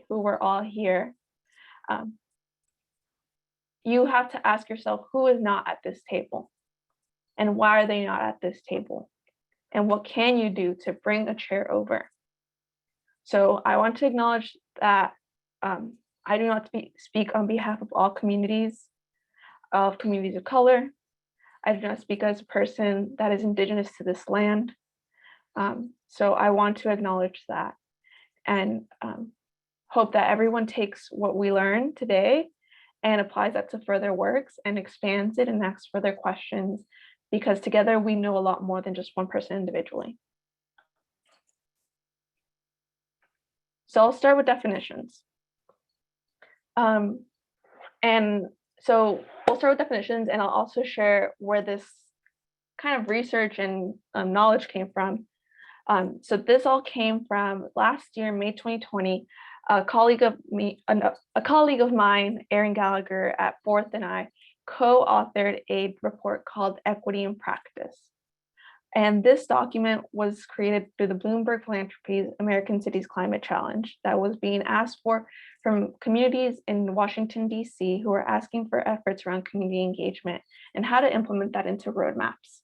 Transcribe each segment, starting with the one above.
who we're all here, you have to ask yourself, who is not at this table? And why are they not at this table? And what can you do to bring a chair over? So I want to acknowledge that I do not speak on behalf of all communities of color. I do not speak as a person that is indigenous to this land. So I want to acknowledge that and hope that everyone takes what we learned today and applies that to further works and expands it and asks further questions, because together we know a lot more than just one person individually. So I'll start with definitions. And so we'll start with definitions, and I'll also share where this kind of research and knowledge came from. So this all came from last year, May 2020. A colleague of mine, Erin Gallagher at Fourth, and I co-authored a report called Equity in Practice. And this document was created through the Bloomberg Philanthropies American Cities Climate Challenge that was being asked for from communities in Washington, D.C. who are asking for efforts around community engagement and how to implement that into roadmaps.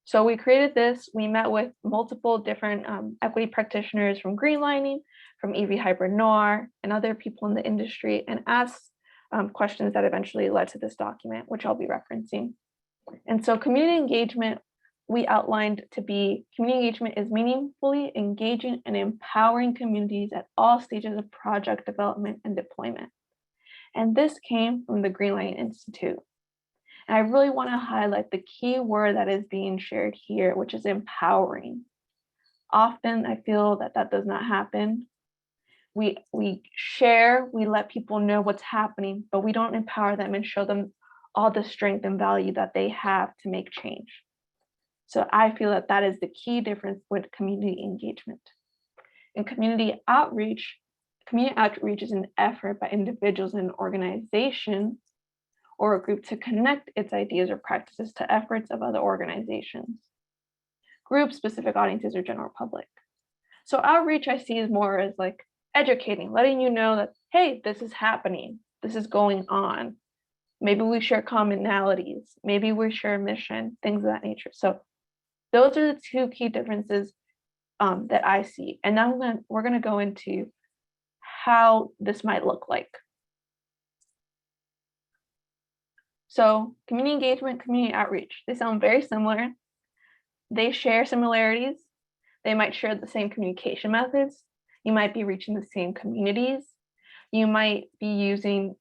So we created this. We met with multiple different equity practitioners from Greenlining, from EV Hybrid Noir, and other people in the industry, and asked questions that eventually led to this document, which I'll be referencing. And so community engagement, we outlined to be, community engagement is meaningfully engaging and empowering communities at all stages of project development and deployment. And this came from the Greenlining Institute. And I really want to highlight the key word that is being shared here, which is empowering. Often I feel that that does not happen. We share, we let people know what's happening, but we don't empower them and show them all the strength and value that they have to make change. So I feel that that is the key difference with community engagement. In community outreach is an effort by individuals and organizations or a group to connect its ideas or practices to efforts of other organizations, groups, specific audiences, or general public. So outreach I see is more as like educating, letting you know that, hey, this is happening, this is going on. Maybe we share commonalities, maybe we share a mission, things of that nature. So those are the two key differences that I see. And now we're going to go into how this might look like. So community engagement, community outreach, they sound very similar. They share similarities. They might share the same communication methods. You might be reaching the same communities. You might be using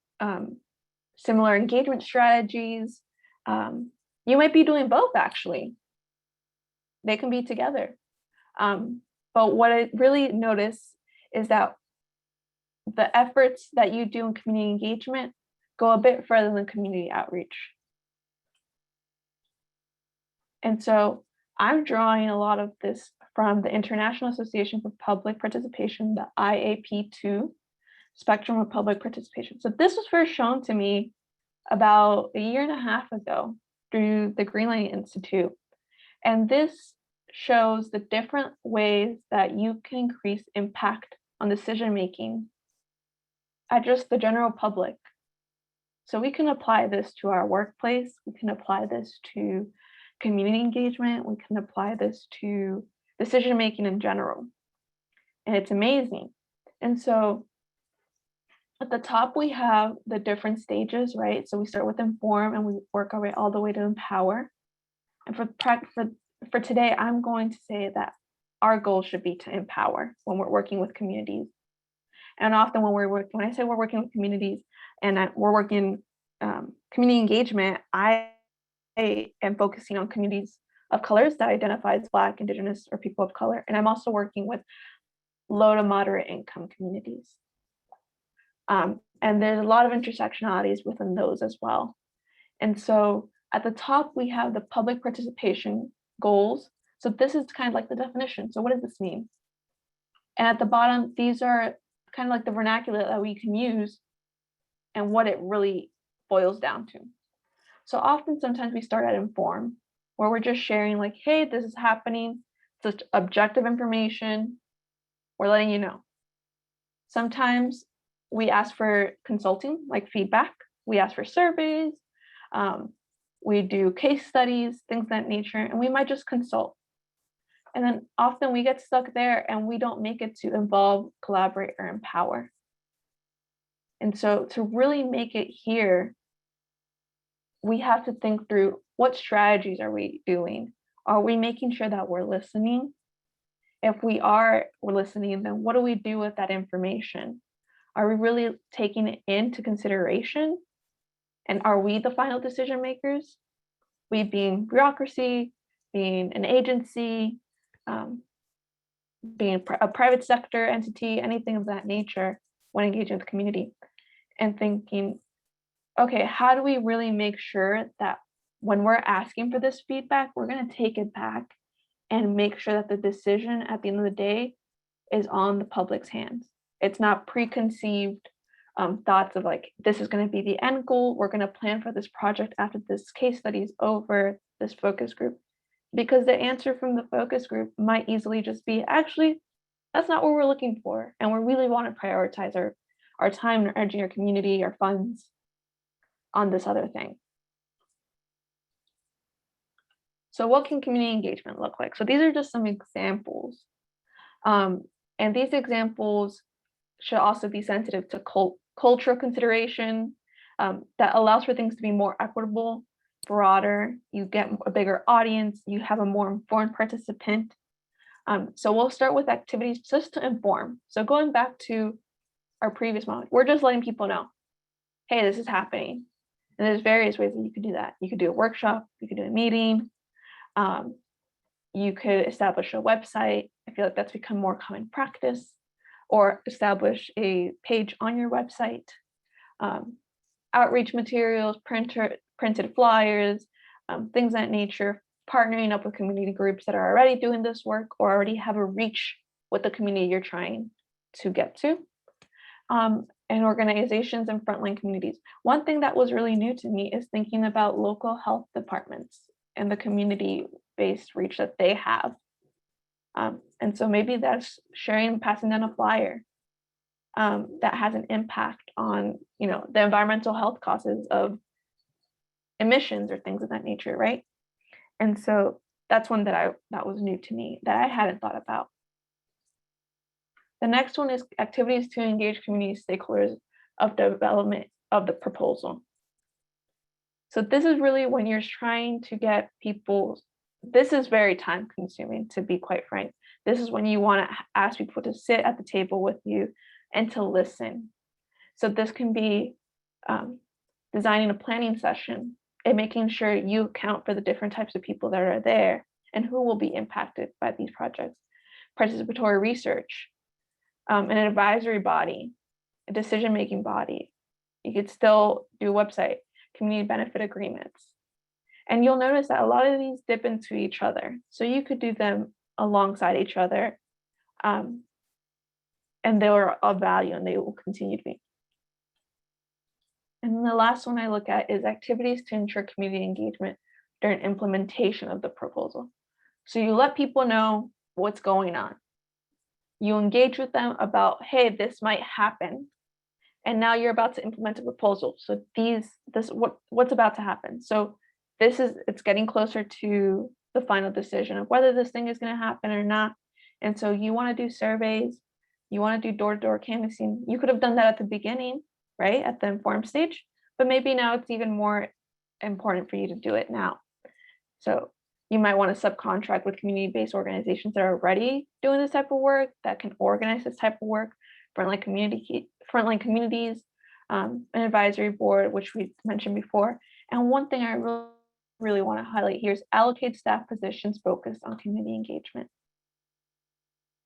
similar engagement strategies. You might be doing both, actually. They can be together. But what I really notice is that the efforts that you do in community engagement go a bit further than community outreach. And so I'm drawing a lot of this from the International Association for Public Participation, the IAP2 Spectrum of Public Participation. So this was first shown to me about a year and a half ago through the Greenlining Institute. And this shows the different ways that you can increase impact on decision-making at just the general public. So we can apply this to our workplace, we can apply this to community engagement, we can apply this to decision-making in general. And it's amazing. And so at the top, we have the different stages, right? So we start with inform and we work our way all the way to empower. And for today, I'm going to say that our goal should be to empower when we're working with communities. And often when I say we're working with communities and we're working community engagement, I am focusing on communities of colors that identify as Black, Indigenous, or people of color. And I'm also working with low to moderate income communities. And there's a lot of intersectionalities within those as well. And so at the top, we have the public participation goals. So this is kind of like the definition. So what does this mean? And at the bottom, these are kind of like the vernacular that we can use and what it really boils down to. So often, sometimes we start at inform, where we're just sharing like, hey, this is happening. It's just objective information. We're letting you know. Sometimes we ask for consulting, like feedback. We ask for surveys. We do case studies, things of that nature, and we might just consult. And then often we get stuck there and we don't make it to involve, collaborate, or empower. And so to really make it here, we have to think through what strategies are we doing? Are we making sure that we're listening? If we're listening, then what do we do with that information? Are we really taking it into consideration? And are we the final decision makers? We being bureaucracy, being an agency, being a private sector entity, anything of that nature when engaging with the community, and thinking, okay, how do we really make sure that when we're asking for this feedback, we're going to take it back and make sure that the decision at the end of the day is on the public's hands. It's not preconceived thoughts of like, this is going to be the end goal. We're going to plan for this project after this case study is over, this focus group. Because the answer from the focus group might easily just be, actually, that's not what we're looking for. And we really want to prioritize our time, our energy, our community, our funds on this other thing. So what can community engagement look like? So these are just some examples. And these examples should also be sensitive to cultural consideration that allows for things to be more equitable, broader, you get a bigger audience, you have a more informed participant. So we'll start with activities just to inform. So going back to our previous moment, we're just letting people know, hey, this is happening. And there's various ways that you could do that. You could do a workshop, you could do a meeting, you could establish a website. I feel like that's become more common practice, or establish a page on your website, outreach materials, printed flyers, things of that nature, partnering up with community groups that are already doing this work or already have a reach with the community you're trying to get to, and organizations and frontline communities. One thing that was really new to me is thinking about local health departments and the community-based reach that they have. And so maybe that's sharing and passing down a flyer that has an impact on, the environmental health causes of emissions or things of that nature, right? And so that's one that was new to me that I hadn't thought about. The next one is activities to engage community stakeholders of development of the proposal. So this is really when you're trying to get people, this is very time consuming, to be quite frank. This is when you want to ask people to sit at the table with you and to listen. So this can be designing a planning session and making sure you account for the different types of people that are there and who will be impacted by these projects. Participatory research, an advisory body, a decision-making body. You could still do a website, community benefit agreements. And you'll notice that a lot of these dip into each other. So you could do them alongside each other, and they are of value and they will continue to be. And then the last one I look at is activities to ensure community engagement during implementation of the proposal. So you let people know what's going on. You engage with them about, hey, this might happen. And now you're about to implement a proposal. So what's about to happen. So it's getting closer to the final decision of whether this thing is going to happen or not. And so you want to do surveys, you want to do door-to-door canvassing. You could have done that at the beginning, right, at the informed stage, but maybe now it's even more important for you to do it now. So you might want to subcontract with community-based organizations that are already doing this type of work, that can organize this type of work, frontline communities, an advisory board, which we mentioned before. And one thing I really want to highlight here is allocate staff positions focused on community engagement.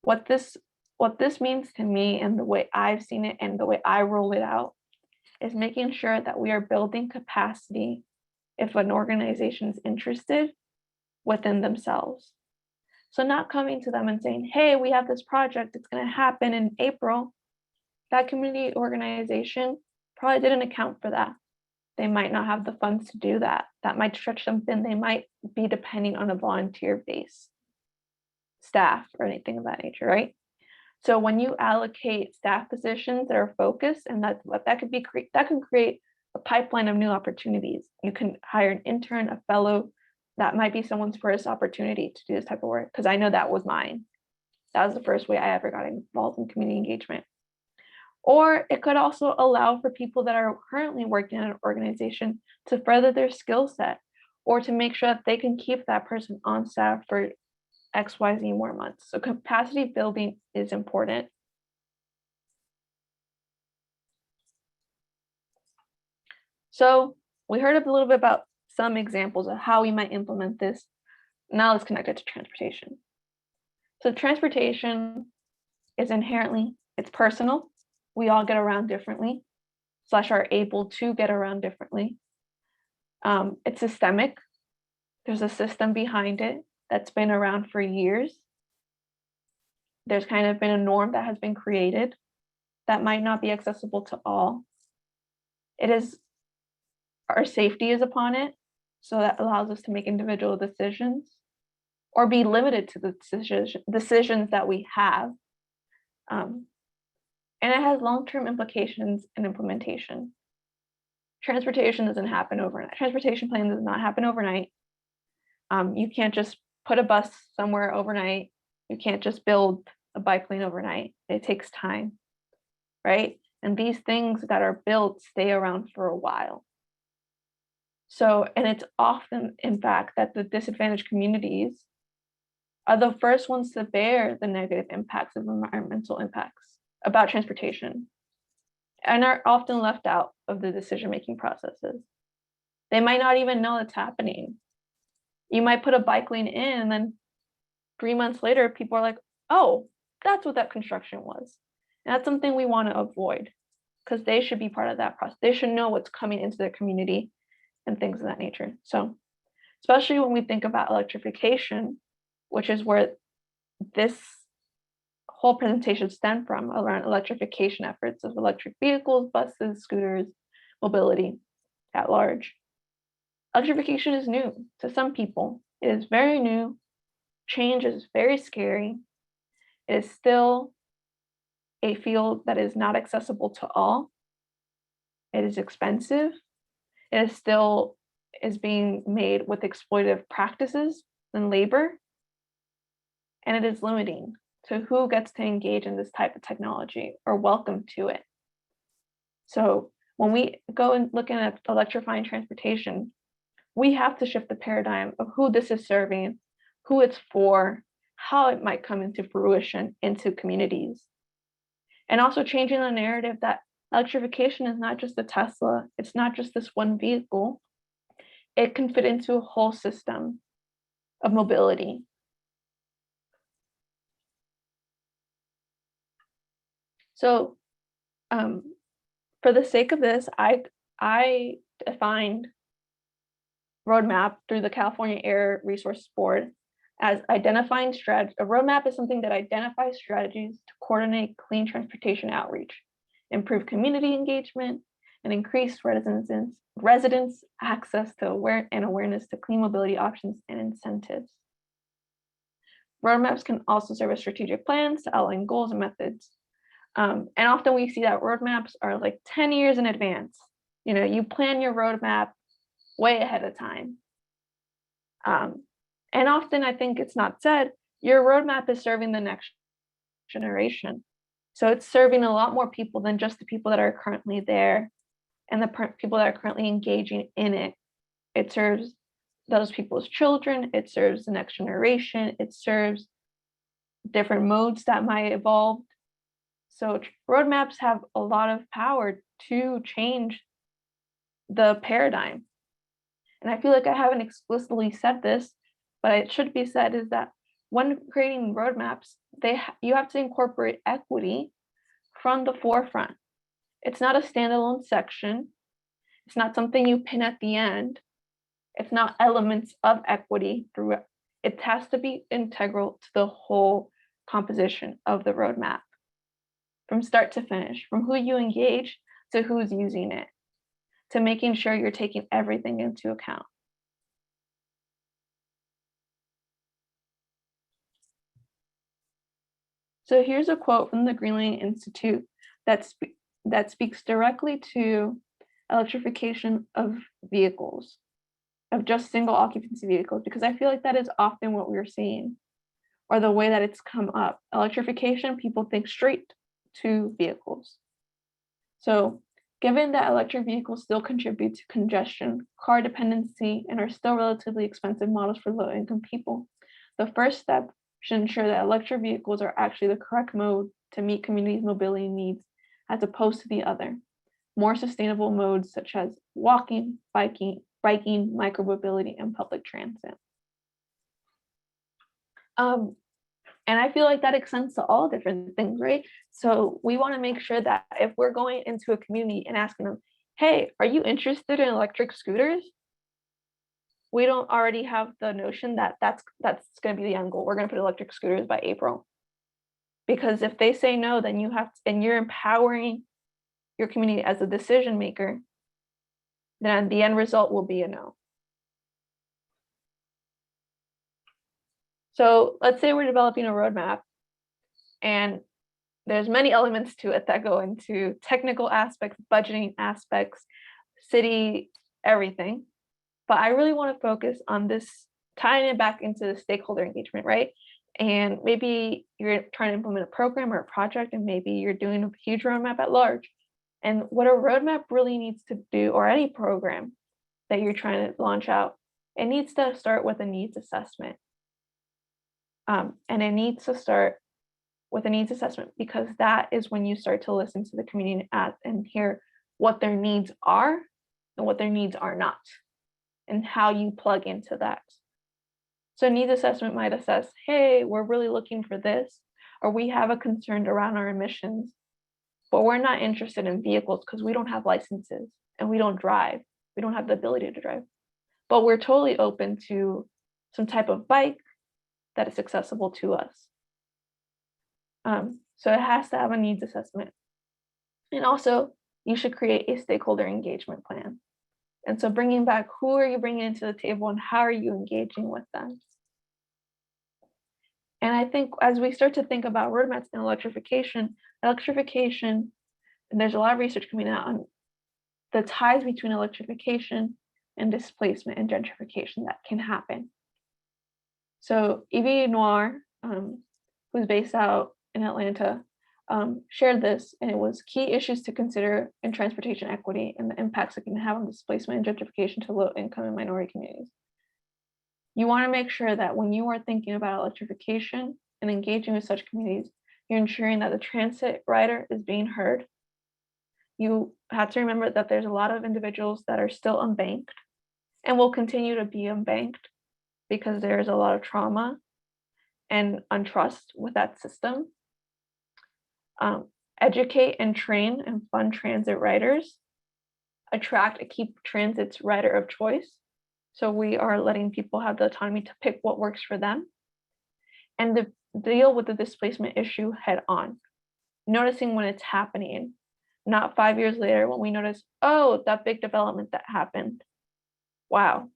What this means to me, and the way I've seen it and the way I roll it out, is making sure that we are building capacity if an organization is interested within themselves. So not coming to them and saying, hey, we have this project, it's going to happen in April. That community organization probably didn't account for that. They might not have the funds to do that. That might stretch them thin. They might be depending on a volunteer-based staff or anything of that nature, right? So when you allocate staff positions that are focused, and that can create a pipeline of new opportunities. You can hire an intern, a fellow. That might be someone's first opportunity to do this type of work, because I know that was mine. That was the first way I ever got involved in community engagement. Or it could also allow for people that are currently working in an organization to further their skill set, or to make sure that they can keep that person on staff for XYZ more months. So capacity building is important. So we heard a little bit about some examples of how we might implement this. Now let's connect it to transportation. So transportation is inherently, it's personal. We all get around differently, / are able to get around differently. It's systemic. There's a system behind it that's been around for years. There's kind of been a norm that has been created that might not be accessible to all. It is, our safety is upon it, so that allows us to make individual decisions or be limited to the decisions that we have. And it has long-term implications in implementation. Transportation doesn't happen overnight. Transportation plan does not happen overnight. You can't just put a bus somewhere overnight. You can't just build a biplane overnight. It takes time, right? And these things that are built stay around for a while. So, and it's often, in fact, that the disadvantaged communities are the first ones to bear the negative impacts of environmental impacts about transportation, and are often left out of the decision-making processes. They might not even know it's happening. You might put a bike lane in, and then 3 months later, people are like, oh, that's what that construction was. And that's something we want to avoid, because they should be part of that process. They should know what's coming into their community and things of that nature. So especially when we think about electrification, which is where this whole presentation stemmed from, around electrification efforts of electric vehicles, buses, scooters, mobility at large. Electrification is new to some people. It is very new. Change is very scary. It is still a field that is not accessible to all. It is expensive. It is still being made with exploitative practices and labor. And it is limiting to who gets to engage in this type of technology or welcome to it. So when we go and look at electrifying transportation, we have to shift the paradigm of who this is serving, who it's for, how it might come into fruition into communities. And also changing the narrative that electrification is not just a Tesla, it's not just this one vehicle. It can fit into a whole system of mobility. So for the sake of this, I defined roadmap through the California Air Resources Board as identifying strategy. A roadmap is something that identifies strategies to coordinate clean transportation outreach, improve community engagement, and increase residents' access to awareness to clean mobility options and incentives. Roadmaps can also serve as strategic plans to outline goals and methods. And often we see that roadmaps are like 10 years in advance. You know, you plan your roadmap way ahead of time. And often I think it's not said, your roadmap is serving the next generation. So it's serving a lot more people than just the people that are currently there and the people that are currently engaging in it. It serves those people's children, it serves the next generation, it serves different modes that might evolve. So roadmaps have a lot of power to change the paradigm. And I feel like I haven't explicitly said this, but it should be said, is that when creating roadmaps, you have to incorporate equity from the forefront. It's not a standalone section. It's not something you pin at the end. It's not elements of equity through it. It has to be integral to the whole composition of the roadmap, from start to finish, from who you engage to who's using it, to making sure you're taking everything into account. So here's a quote from the Greenland Institute that speaks directly to electrification of vehicles, of just single occupancy vehicles, because I feel like that is often what we're seeing, or the way that it's come up. Electrification, people think straight to vehicles. So given that electric vehicles still contribute to congestion, car dependency, and are still relatively expensive models for low-income people, the first step should ensure that electric vehicles are actually the correct mode to meet communities' mobility needs, as opposed to the other, more sustainable modes such as walking, biking, micromobility, and public transit. And I feel like that extends to all different things, right? So we want to make sure that if we're going into a community and asking them, hey, are you interested in electric scooters? We don't already have the notion that that's going to be the end goal. We're going to put electric scooters by April. Because if they say no, then you have to, and you're empowering your community as a decision maker, then the end result will be a no. So let's say we're developing a roadmap, and there's many elements to it that go into technical aspects, budgeting aspects, city, everything. But I really want to focus on this, tying it back into the stakeholder engagement, right? And maybe you're trying to implement a program or a project, and maybe you're doing a huge roadmap at large. And what a roadmap really needs to do, or any program that you're trying to launch out, it needs to start with a needs assessment. And it needs to start with a needs assessment, because that is when you start to listen to the community and hear what their needs are and what their needs are not, and how you plug into that. So needs assessment might assess, hey, we're really looking for this, or we have a concern around our emissions, but we're not interested in vehicles because we don't have licenses and we don't drive. We don't have the ability to drive, but we're totally open to some type of bike that is accessible to us. So it has to have a needs assessment. And also, you should create a stakeholder engagement plan. And so bringing back, who are you bringing into the table and how are you engaging with them? And I think as we start to think about roadmaps and electrification, and there's a lot of research coming out on the ties between electrification and displacement and gentrification that can happen. So Evie Noir, who's based out in Atlanta, shared this, and it was key issues to consider in transportation equity and the impacts it can have on displacement and gentrification to low income and minority communities. You want to make sure that when you are thinking about electrification and engaging with such communities, you're ensuring that the transit rider is being heard. You have to remember that there's a lot of individuals that are still unbanked and will continue to be unbanked because there's a lot of trauma and untrust with that system. Educate and train and fund transit riders. Attract and keep transit's rider of choice. So we are letting people have the autonomy to pick what works for them. And deal with the displacement issue head on. Noticing when it's happening, not 5 years later when we notice, oh, that big development that happened. Wow,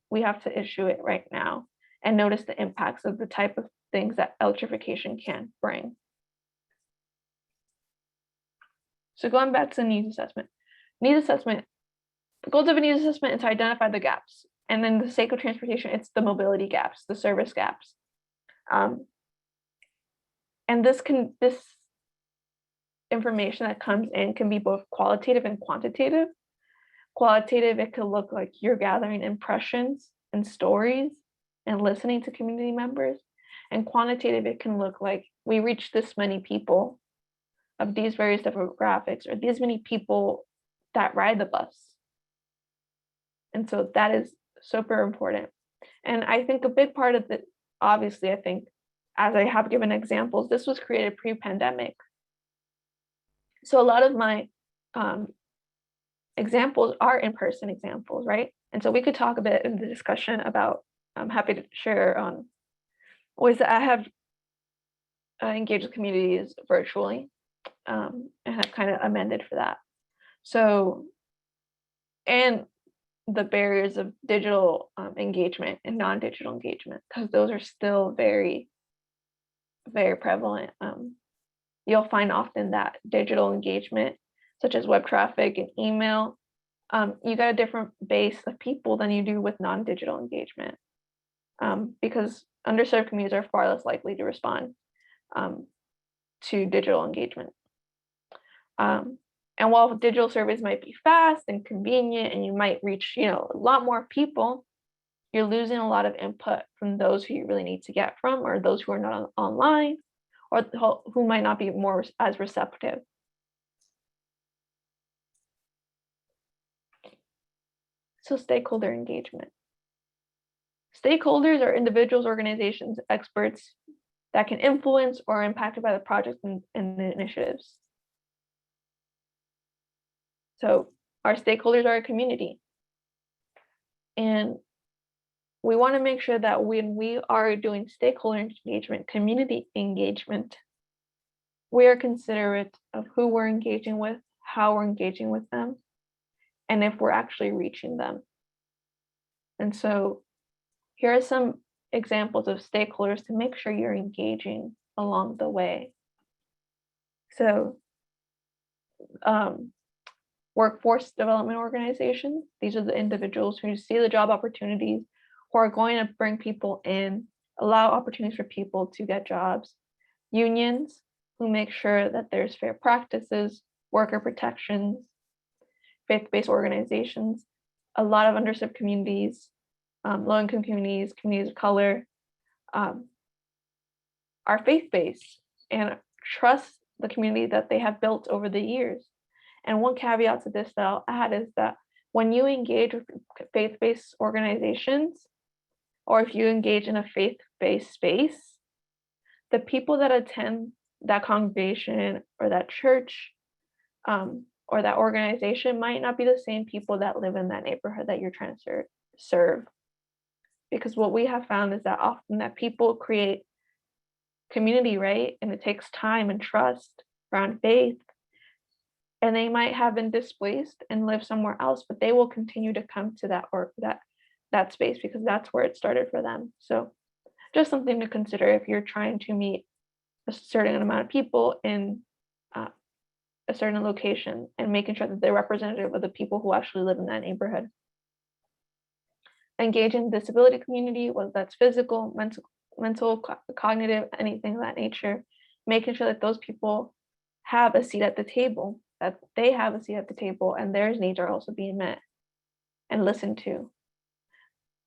we have to issue it right now and notice the impacts of the type of things that electrification can bring. So going back to the needs assessment. The goals of a needs assessment is to identify the gaps. And then the sake of transportation, it's the mobility gaps, the service gaps. And this information that comes in can be both qualitative and quantitative. Qualitative, it could look like you're gathering impressions and stories and listening to community members. And quantitative, it can look like we reach this many people of these various demographics, or these many people that ride the bus. And so that is super important. And I think a big part of it, obviously, I think, as I have given examples, this was created pre-pandemic. So a lot of my examples are in-person examples, right? And so we could talk a bit in the discussion about, I'm happy to share ways that I have engaged with communities virtually, and have kind of amended for that. So, and the barriers of digital engagement and non-digital engagement, because those are still very, very prevalent. You'll find often that digital engagement, such as web traffic and email, you got a different base of people than you do with non-digital engagement, because underserved communities are far less likely to respond to digital engagement. And while digital surveys might be fast and convenient and you might reach, a lot more people, you're losing a lot of input from those who you really need to get from, or those who are not online, or who might not be more as receptive. So stakeholder engagement. Stakeholders are individuals, organizations, experts that can influence or are impacted by the projects and the initiatives. So our stakeholders are a community. And we want to make sure that when we are doing stakeholder engagement, community engagement, we are considerate of who we're engaging with, how we're engaging with them, and if we're actually reaching them. And so here are some examples of stakeholders to make sure you're engaging along the way. So workforce development organizations, these are the individuals who see the job opportunities, who are going to bring people in, allow opportunities for people to get jobs. Unions, who make sure that there's fair practices, worker protections. Faith-based organizations, a lot of underserved communities, low-income communities, communities of color, are faith-based and trust the community that they have built over the years. And one caveat to this that I'll add is that when you engage with faith-based organizations, or if you engage in a faith-based space, the people that attend that congregation or that church or that organization might not be the same people that live in that neighborhood that you're trying to serve. Because what we have found is that often that people create community, right? And it takes time and trust around faith. And they might have been displaced and live somewhere else, but they will continue to come to that space because that's where it started for them. So just something to consider if you're trying to meet a certain amount of people in a certain location, and making sure that they're representative of the people who actually live in that neighborhood. Engage in the disability community, whether that's physical, mental, cognitive, anything of that nature, making sure that those people have a seat at the table, that they have a seat at the table, and their needs are also being met and listened to.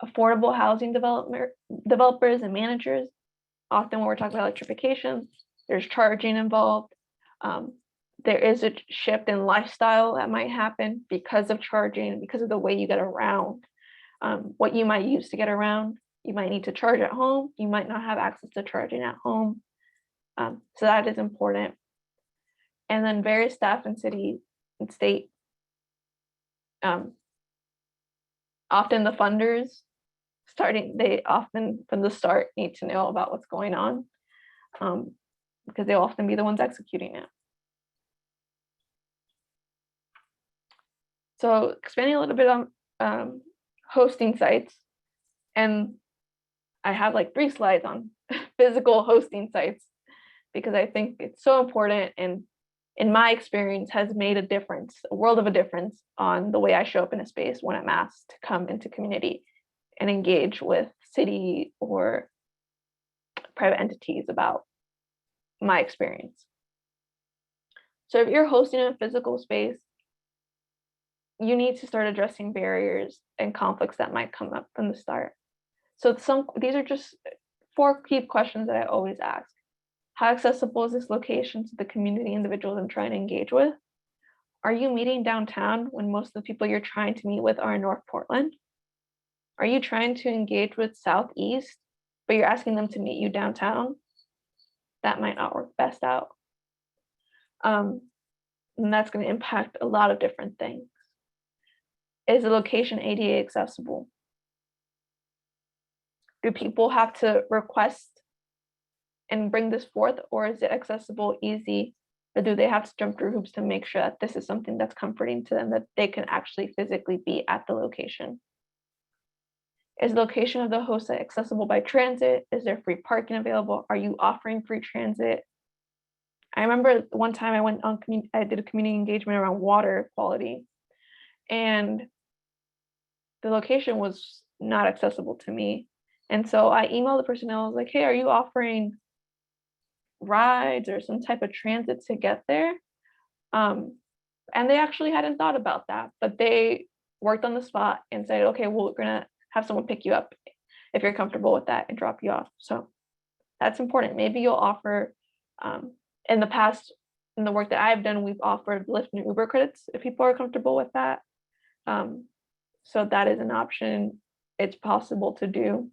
Affordable housing developers and managers, often when we're talking about electrification, there's charging involved. There is a shift in lifestyle that might happen because of charging, because of the way you get around, what you might use to get around. You might need to charge at home. You might not have access to charging at home. So that is important. And then various staff in city and state, often the funders, they often from the start need to know about what's going on, because they'll often be the ones executing it. So expanding a little bit on hosting sites, and I have like 3 slides on physical hosting sites because I think it's so important, and in my experience has made a world of a difference on the way I show up in a space when I'm asked to come into community and engage with city or private entities about my experience. So if you're hosting a physical space, you need to start addressing barriers and conflicts that might come up from the start. So these are just 4 key questions that I always ask. How accessible is this location to the community individuals I'm trying to engage with? Are you meeting downtown when most of the people you're trying to meet with are in North Portland? Are you trying to engage with Southeast, but you're asking them to meet you downtown? That might not work best out. And that's going to impact a lot of different things. Is the location ADA accessible? Do people have to request and bring this forth, or is it accessible, easy, or do they have to jump through hoops to make sure that this is something that's comforting to them, that they can actually physically be at the location? Is the location of the host site accessible by transit? Is there free parking available? Are you offering free transit? I remember one time I did a community engagement around water quality, and the location was not accessible to me. And so I emailed the person and I was like, hey, are you offering rides or some type of transit to get there? And they actually hadn't thought about that, but they worked on the spot and said, okay, well, we're gonna have someone pick you up if you're comfortable with that and drop you off. So that's important. Maybe you'll offer, in the past, in the work that I've done, we've offered Lyft and Uber credits if people are comfortable with that. So that is an option. It's possible to do.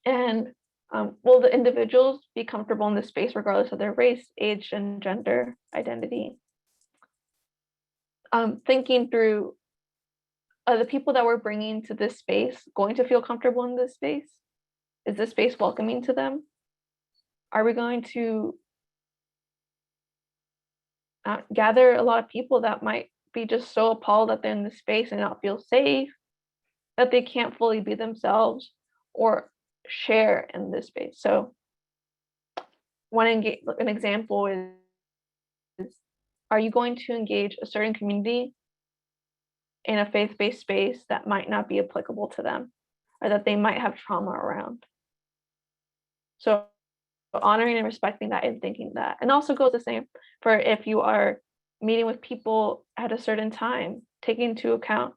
And will the individuals be comfortable in this space regardless of their race, age, and gender identity? Thinking through, are the people that we're bringing to this space going to feel comfortable in this space? Is this space welcoming to them? Are we going to gather a lot of people that might be just so appalled that they're in this space and not feel safe, that they can't fully be themselves or share in this space? So an example is, are you going to engage a certain community in a faith-based space that might not be applicable to them or that they might have trauma around? So honoring and respecting that and thinking that. And also goes the same for if you are meeting with people at a certain time, taking into account,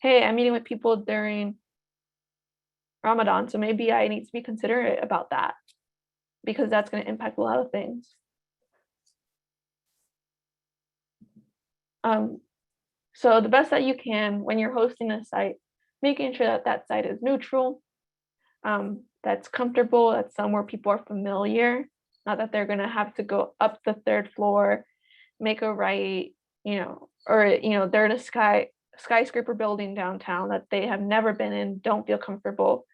hey, I'm meeting with people during Ramadan, so maybe I need to be considerate about that because that's going to impact a lot of things. So the best that you can when you're hosting a site, making sure that that site is neutral, that's comfortable, that's somewhere people are familiar, not that they're going to have to go up the third floor, make a right, or they're in a skyscraper building downtown that they have never been in, don't feel comfortable,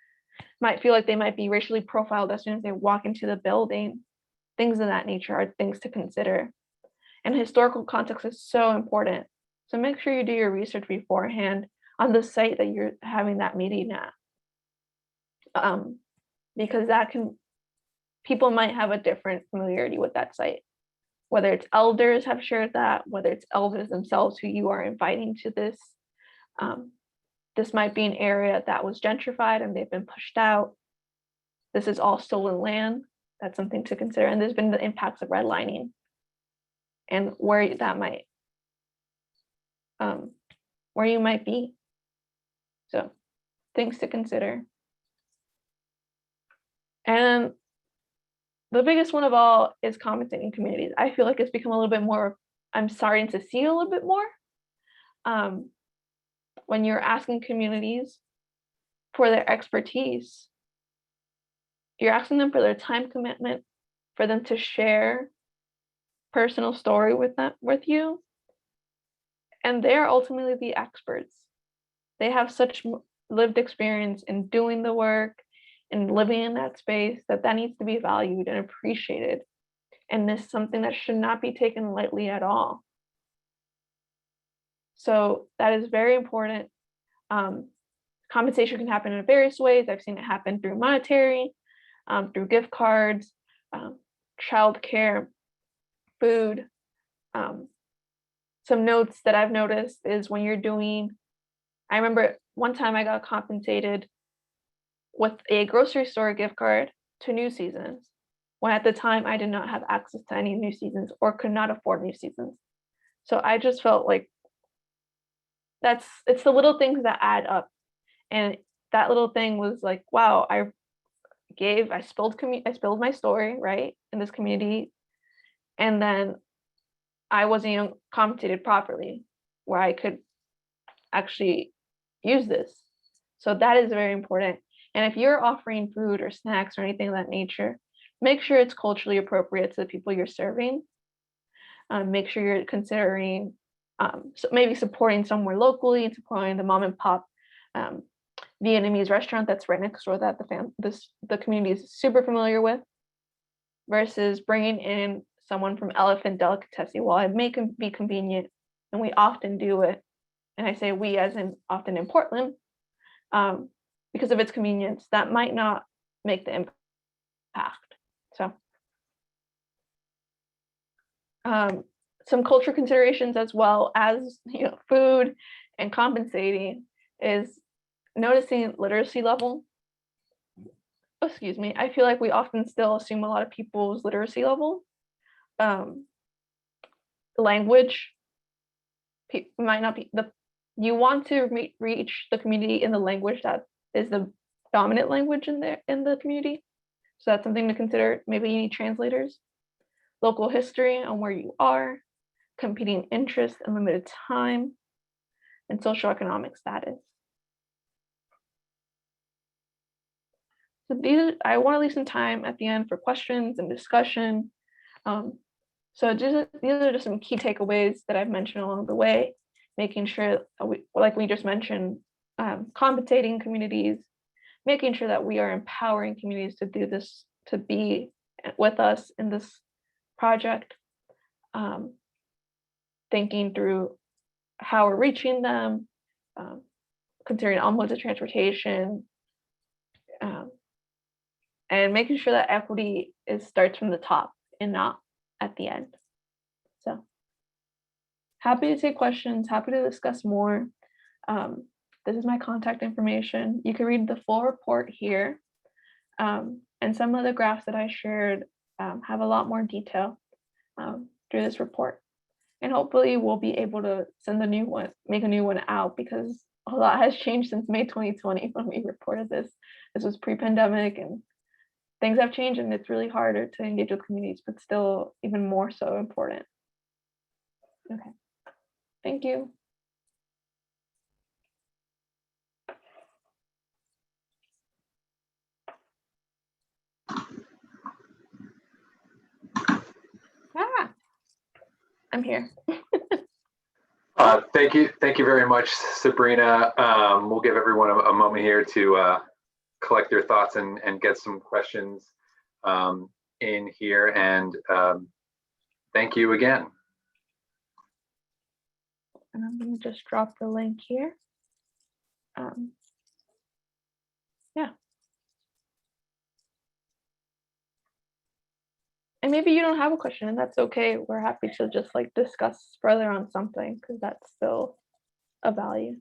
might feel like they might be racially profiled as soon as they walk into the building. Things of that nature are things to consider. And historical context is so important. So make sure you do your research beforehand on the site that you're having that meeting at. Because people might have a different familiarity with that site. Whether it's elders have shared that, whether it's elders themselves who you are inviting to this. This might be an area that was gentrified and they've been pushed out. This is all stolen land. That's something to consider. And there's been the impacts of redlining and where that might, where you might be. So things to consider. And the biggest one of all is compensating communities. I feel like it's become a little bit more, I'm starting to see a little bit more. When you're asking communities for their expertise, you're asking them for their time commitment, for them to share personal story with you. And they're ultimately the experts. They have such lived experience in doing the work and living in that space that needs to be valued and appreciated. And this is something that should not be taken lightly at all. So that is very important. Compensation can happen in various ways. I've seen it happen through monetary, through gift cards, childcare, food. Some notes that I've noticed is when you're doing, I remember one time I got compensated with a grocery store gift card to New Seasons, when at the time I did not have access to any New Seasons or could not afford New Seasons. So I just felt like it's the little things that add up. And that little thing was like, wow, I spilled my story, right, in this community. And then I wasn't compensated properly where I could actually use this. So that is very important. And if you're offering food or snacks or anything of that nature, make sure it's culturally appropriate to the people you're serving. Make sure you're considering so maybe supporting somewhere locally and supporting the mom and pop Vietnamese restaurant that's right next door that the community is super familiar with, versus bringing in someone from Elephant Delicatessen. While it may be convenient, and we often do it, and I say we as in often in Portland, because of its convenience, that might not make the impact. So some culture considerations as well as food and compensating is noticing literacy level. Excuse me. I feel like we often still assume a lot of people's literacy level. Language might not be you want to reach the community in the language that is the dominant language in the community. So that's something to consider. Maybe you need translators. Local history on where you are, competing interests and limited time, and socioeconomic status. So I want to leave some time at the end for questions and discussion. So these are just some key takeaways that I've mentioned along the way, making sure, like we just mentioned, compensating communities, making sure that we are empowering communities to do this, to be with us in this project, thinking through how we're reaching them, considering all modes of transportation, and making sure that equity starts from the top and not at the end. So happy to take questions, happy to discuss more. This is my contact information. You can read the full report here. And some of the graphs that I shared have a lot more detail through this report. And hopefully we'll be able to make a new one out, because a lot has changed since May 2020 when we reported this. This was pre-pandemic and things have changed, and it's really harder to engage with communities, but still even more so important. Okay, thank you. I'm here. Thank you very much, Sabrina. We'll give everyone a moment here to collect their thoughts and get some questions in here. And thank you again. And I'm going to just drop the link here. Yeah. And maybe you don't have a question, and that's okay. We're happy to just discuss further on something, because that's still a value.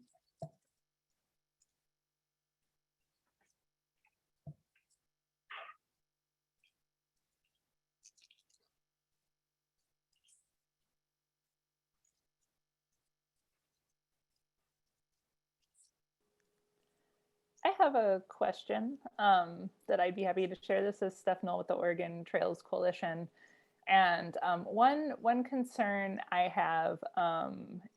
I have a question that I'd be happy to share. This is Stephanie with the Oregon Trails Coalition. And one concern I have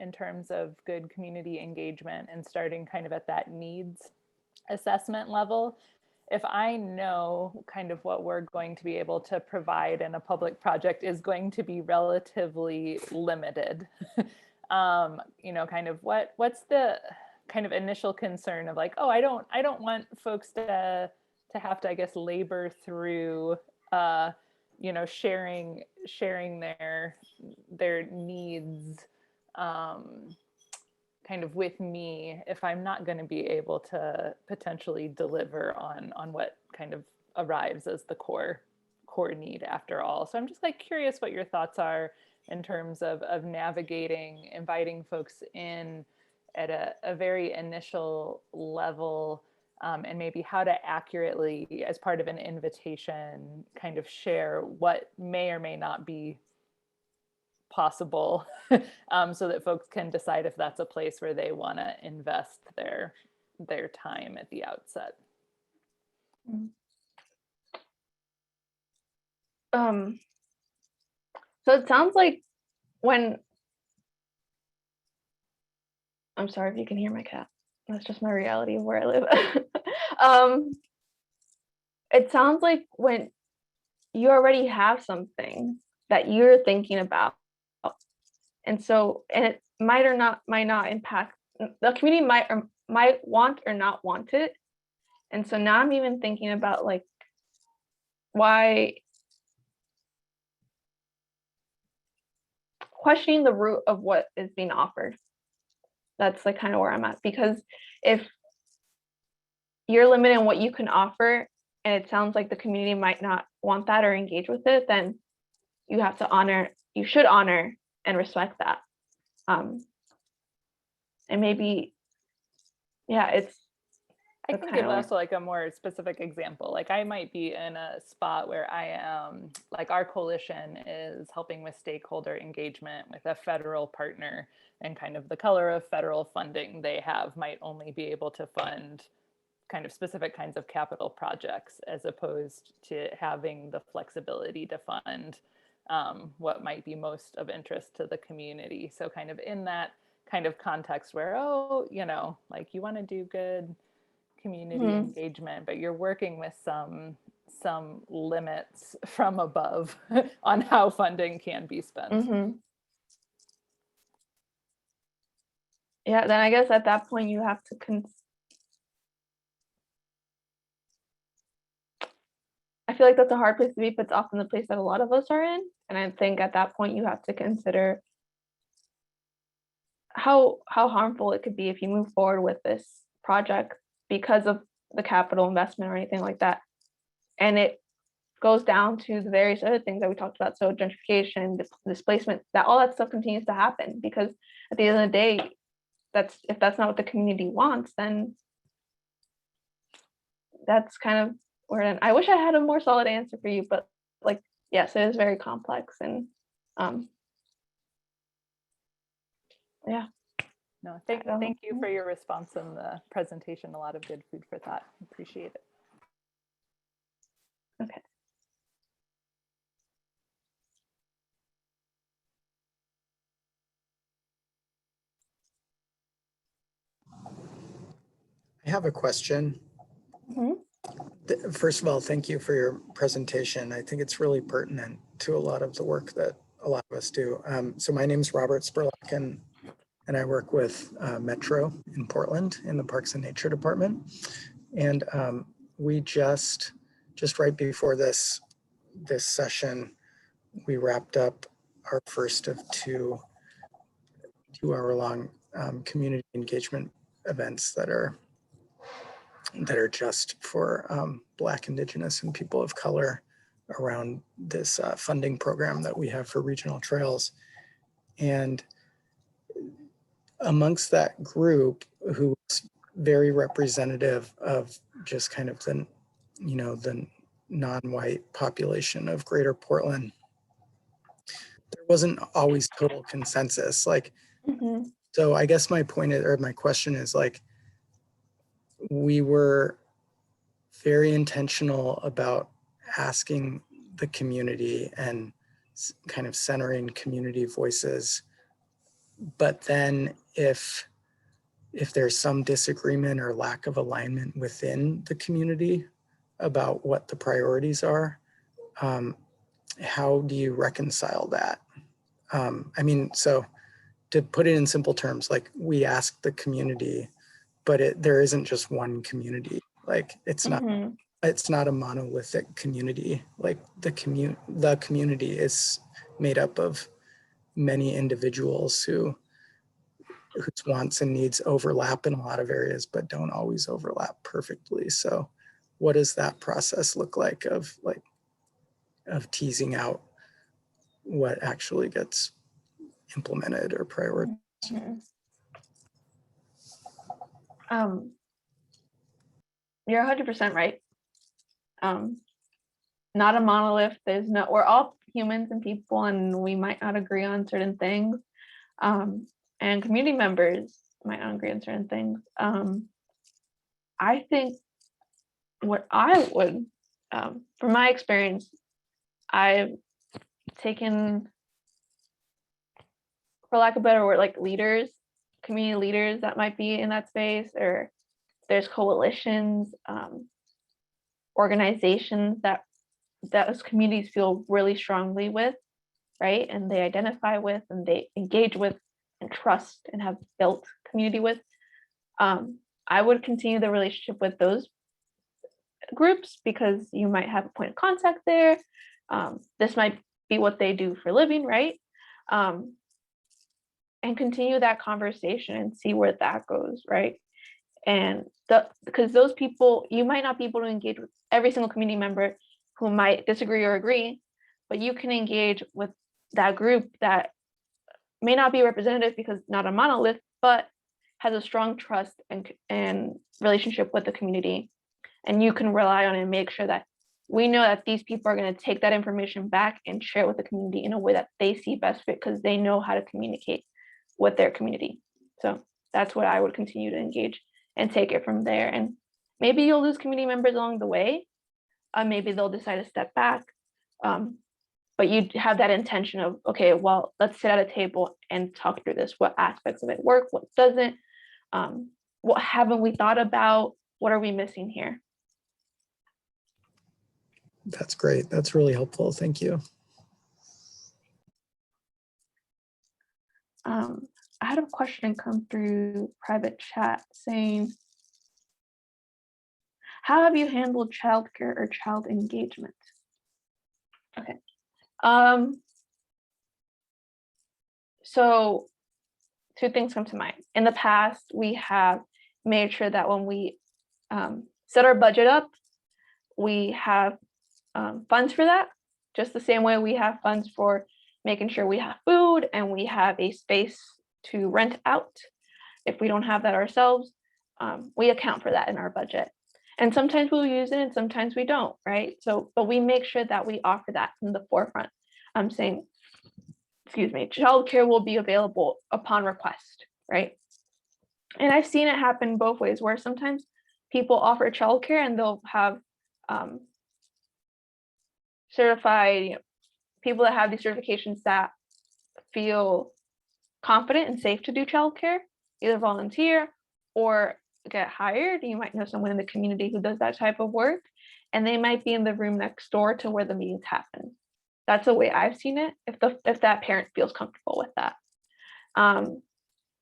in terms of good community engagement and starting kind of at that needs assessment level, if I know kind of what we're going to be able to provide in a public project is going to be relatively limited, kind of what's the kind of initial concern of oh, I don't want folks to have to, I guess, labor through sharing their needs kind of with me if I'm not going to be able to potentially deliver on what kind of arrives as the core need after all. So I'm just curious what your thoughts are in terms of navigating, inviting folks in at a very initial level, and maybe how to accurately, as part of an invitation, kind of share what may or may not be possible, so that folks can decide if that's a place where they want to invest their time at the outset. So it sounds like I'm sorry if you can hear my cat. That's just my reality of where I live. It sounds like when you already have something that you're thinking about, and it might not impact the community, might want or not want it. And so now I'm even thinking about why questioning the root of what is being offered. That's kind of where I'm at, because if you're limited in what you can offer, and it sounds like the community might not want that or engage with it, then you have to honor, you should honor and respect that. And maybe, yeah, it's, I that's can kind give of also like a more specific example. Like I might be in a spot where I am, like our coalition is helping with stakeholder engagement with a federal partner, and kind of the color of federal funding they have might only be able to fund kind of specific kinds of capital projects, as opposed to having the flexibility to fund what might be most of interest to the community. So kind of in that kind of context where, oh, you know, like you want to do good community engagement, but you're working with some limits from above on how funding can be spent. Yeah, then I guess at that point you have to I feel like that's a hard place to be, but it's often the place that a lot of us are in. And I think at that point you have to consider how harmful it could be if you move forward with this project because of the capital investment or anything like that. And it goes down to the various other things that we talked about. So gentrification, displacement, that all that stuff continues to happen, because at the end of the day, if that's not what the community wants, then that's kind of where I wish I had a more solid answer for you, but like, yes, it is very complex. And yeah. No, thank you for your response and the presentation. A lot of good food for thought. Appreciate it. Okay. I have a question. First of all, thank you for your presentation. I think it's really pertinent to a lot of the work that a lot of us do. So my name is Robert Spurlock, and I work with Metro in Portland in the Parks and Nature Department. And we just right before this session, we wrapped up our first of two hour-long community engagement events that are just for Black, Indigenous, and people of color around this funding program that we have for regional trails. And amongst that group, who was very representative of just kind of the non-white population of Greater Portland, there wasn't always total consensus. Like, so I guess my point is, or my question is, like, we were very intentional about asking the community and kind of centering community voices. But then if there's some disagreement or lack of alignment within the community about what the priorities are, how do you reconcile that? I mean, so to put it in simple terms, like, we ask the community, but there isn't just one community. Like, it's not a monolithic community. Like, the community is made up of many individuals whose wants and needs overlap in a lot of areas, but don't always overlap perfectly. So what does that process look like of teasing out what actually gets implemented or prioritized? You're 100% right. Not a monolith. We're all humans and people, and we might not agree on certain things. And community members might not agree on certain things. I think what I would, from my experience, I've taken, for lack of a better word, like leaders, community leaders that might be in that space, or there's coalitions, organizations that those communities feel really strongly with, right? And they identify with, and they engage with, and trust, and have built community with. I would continue the relationship with those groups, because you might have a point of contact there. This might be what they do for a living, right? And continue that conversation and see where that goes, right? And because those people, you might not be able to engage with every single community member who might disagree or agree, but you can engage with that group that may not be representative because not a monolith, but has a strong trust and relationship with the community. And you can rely on and make sure that we know that these people are going to take that information back and share it with the community in a way that they see best fit because they know how to communicate with their community. So that's what I would continue to engage and take it from there. And maybe you'll lose community members along the way. Maybe they'll decide to step back. But you have that intention of, okay, well, let's sit at a table and talk through this. What aspects of it work? What doesn't? What haven't we thought about? What are we missing here? That's great. That's really helpful. Thank you. I had a question come through private chat saying, how have you handled childcare or child engagement? Okay. So two things come to mind. In the past, we have made sure that when we set our budget up, we have funds for that, just the same way we have funds for making sure we have food and we have a space to rent out. If we don't have that ourselves, we account for that in our budget. And sometimes we'll use it and sometimes we don't, right? So, but we make sure that we offer that from the forefront. I'm saying, excuse me, childcare will be available upon request, right? And I've seen it happen both ways, where sometimes people offer childcare and they'll have certified, people that have these certifications that feel confident and safe to do childcare, either volunteer or get hired. You might know someone in the community who does that type of work, and they might be in the room next door to where the meetings happen. That's the way I've seen it, if that parent feels comfortable with that. And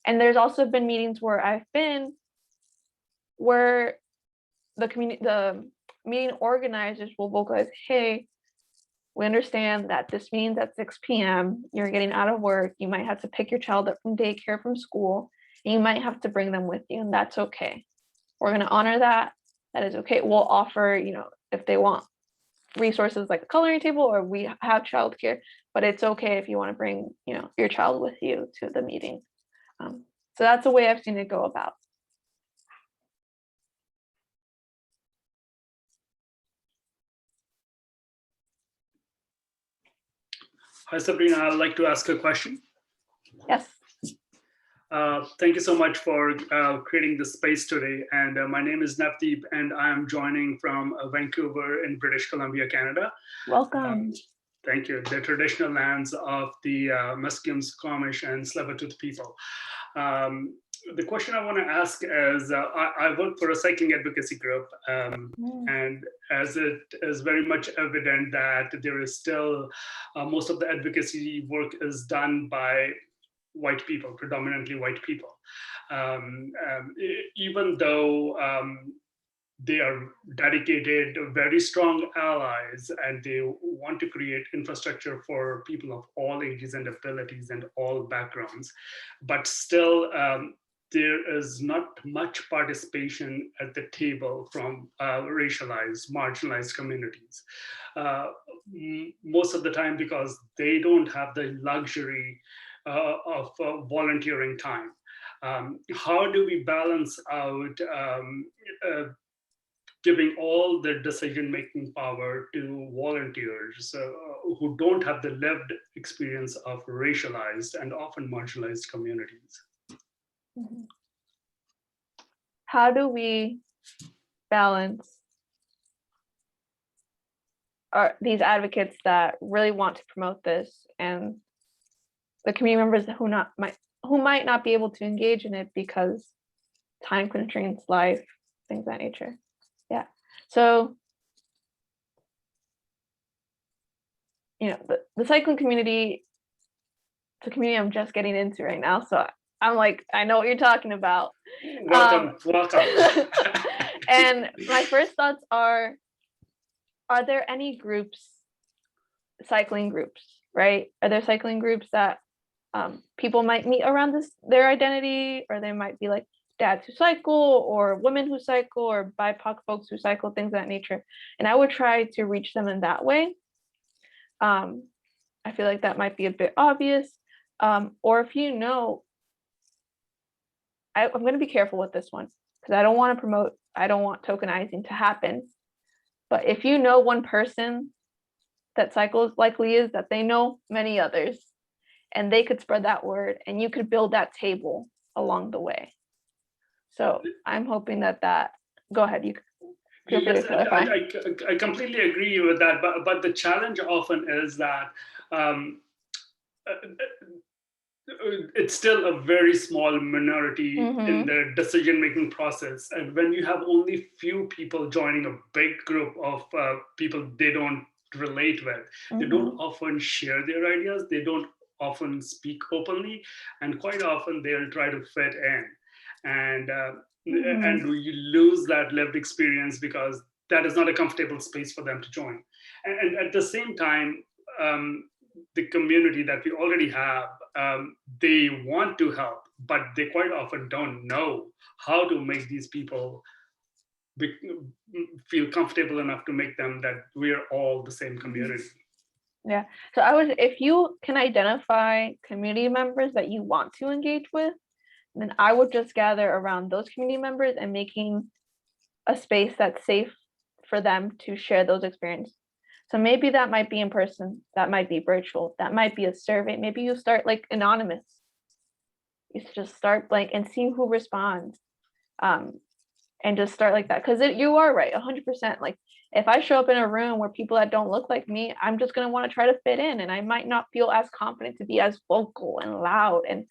there's also been meetings where I've been where the meeting organizers will vocalize, hey, we understand that this means at 6 p.m. you're getting out of work, you might have to pick your child up from daycare, from school, and you might have to bring them with you, and that's okay. We're going to honor that. That is okay. We'll offer, if they want resources like a coloring table, or we have childcare, but it's okay if you want to bring, your child with you to the meeting. So that's the way I've seen it go about. Hi, Sabrina. I'd like to ask a question. Yes. Thank you so much for creating this space today. And my name is Navdeep, and I am joining from Vancouver in British Columbia, Canada. Welcome. Thank you. The traditional lands of the Musqueam, Squamish, and Tsleil-Waututh people. The question I want to ask is, I work for a cycling advocacy group, and as it is very much evident that there is still, most of the advocacy work is done by white people, predominantly white people. Even though they are dedicated, very strong allies, and they want to create infrastructure for people of all ages and abilities and all backgrounds, but still there is not much participation at the table from racialized, marginalized communities. Most of the time because they don't have the luxury of volunteering time. How do we balance out giving all the decision-making power to volunteers who don't have the lived experience of racialized and often marginalized communities? How do we balance these advocates that really want to promote this and the community members who might not be able to engage in it because time constraints, life, things of that nature? Yeah. So, the cycling community, it's a community I'm just getting into right now. So I'm like, I know what you're talking about. Welcome. And my first thoughts are there any groups, cycling groups, right? Are there cycling groups that people might meet around their identity, or they might be like dads who cycle or women who cycle or BIPOC folks who cycle, things of that nature. And I would try to reach them in that way. I feel like that might be a bit obvious. Or if you know, I'm going to be careful with this one because I don't want tokenizing to happen. But if you know one person that cycles, likely is that they know many others and they could spread that word and you could build that table along the way. So I'm hoping that go ahead, you feel free to clarify. I completely agree with that, but the challenge often is that it's still a very small minority in the decision-making process. And when you have only few people joining a big group of people they don't relate with, they don't often share their ideas, they don't often speak openly, and quite often they'll try to fit in. And you lose that lived experience because that is not a comfortable space for them to join. And at the same time, the community that we already have, they want to help, but they quite often don't know how to make these people feel comfortable enough to make them that we're all the same community. Yeah. So if you can identify community members that you want to engage with, then I would just gather around those community members and making a space that's safe for them to share those experiences. So maybe that might be in person, that might be virtual, that might be a survey. Maybe you start like anonymous. You just start blank and see who responds. And just start like that. Because you are right, 100%. Like if I show up in a room where people that don't look like me, I'm just going to want to try to fit in. And I might not feel as confident to be as vocal and loud and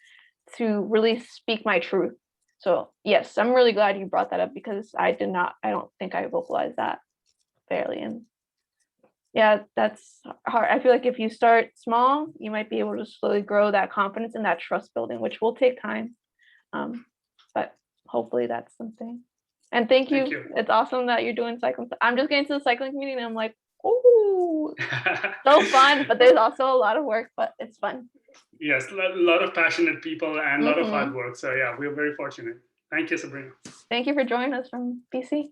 to really speak my truth. So yes, I'm really glad you brought that up because I don't think I vocalized that fairly. And yeah, that's hard. I feel like if you start small, you might be able to slowly grow that confidence and that trust building, which will take time. But hopefully that's something. And thank you. It's awesome that you're doing cycling. I'm just getting to the cycling community and I'm like, oh, so fun. But there's also a lot of work, but it's fun. Yes, a lot of passionate people and a lot of hard work. So yeah, we're very fortunate. Thank you, Sabrina. Thank you for joining us from BC.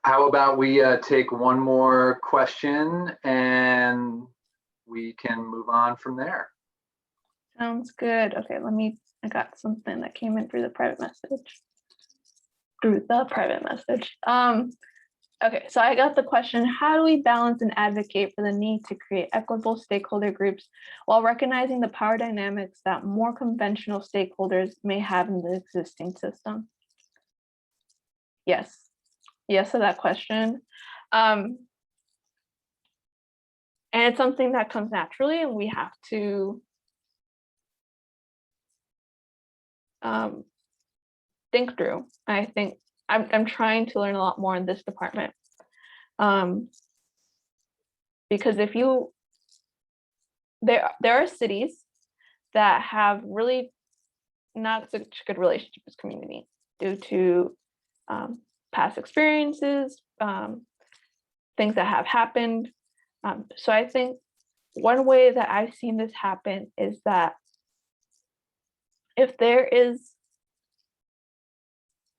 How about we take one more question and we can move on from there. Sounds good. Okay, I got something that came in through the private message. Okay, so I got the question, how do we balance and advocate for the need to create equitable stakeholder groups while recognizing the power dynamics that more conventional stakeholders may have in the existing system? Yes to that question. And it's something that comes naturally and we have to think through. I think I'm trying to learn a lot more in this department. Because there are cities that have really not such a good relationship with community due to past experiences, things that have happened. So I think one way that I've seen this happen is that if there is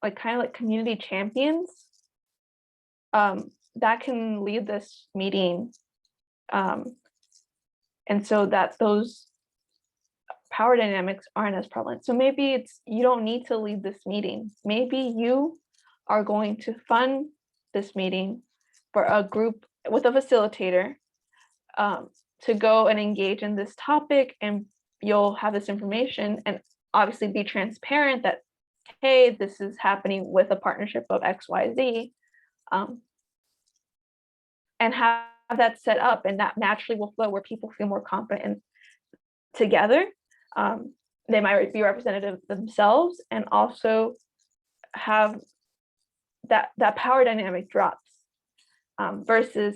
kind of like community champions that can lead this meeting, and so that those power dynamics aren't as prevalent. So maybe you don't need to lead this meeting. Maybe you are going to fund this meeting for a group with a facilitator to go and engage in this topic, and you'll have this information and obviously be transparent that, hey, this is happening with a partnership of XYZ, and have that set up, and that naturally will flow where people feel more confident together. They might be representative themselves and also have that power dynamic drops versus,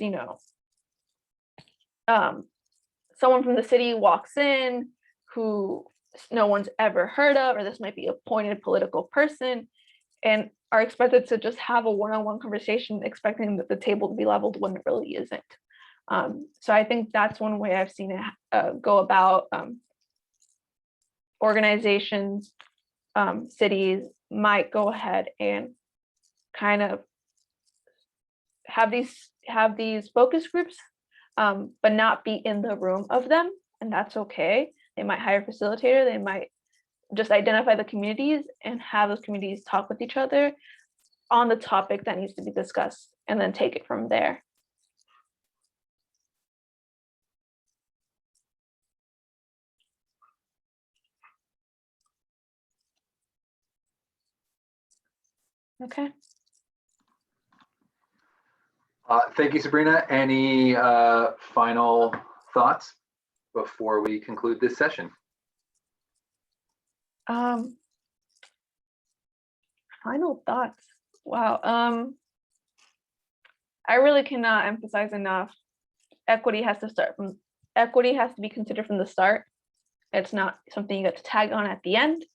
someone from the city walks in, who no one's ever heard of, or this might be appointed political person, and are expected to just have a one-on-one conversation expecting that the table to be leveled when it really isn't. So I think that's one way I've seen it go about. Organizations, cities might go ahead and kind of have these focus groups, but not be in the room of them, and that's okay. They might hire a facilitator, they might just identify the communities and have those communities talk with each other on the topic that needs to be discussed, and then take it from there. Okay. Thank you, Sabrina. Any final thoughts before we conclude this session? Final thoughts. Wow. I really cannot emphasize enough. Equity has to be considered from the start. It's not something you get to tag on at the end.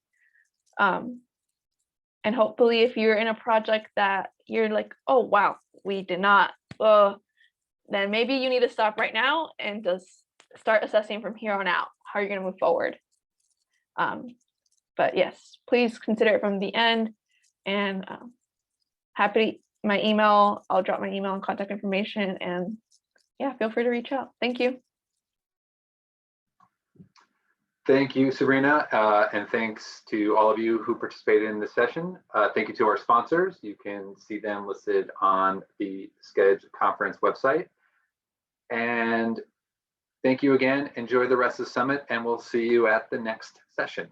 And hopefully if you're in a project that you're like, oh, wow, we did not, then maybe you need to stop right now and just start assessing from here on out how you're going to move forward. But yes, please consider it from the end, and my email, I'll drop my email and contact information, and yeah, feel free to reach out. Thank you. Thank you, Sabrina, and thanks to all of you who participated in this session. Thank you to our sponsors. You can see them listed on the SCEDGE conference website. And thank you again. Enjoy the rest of the summit, and we'll see you at the next session.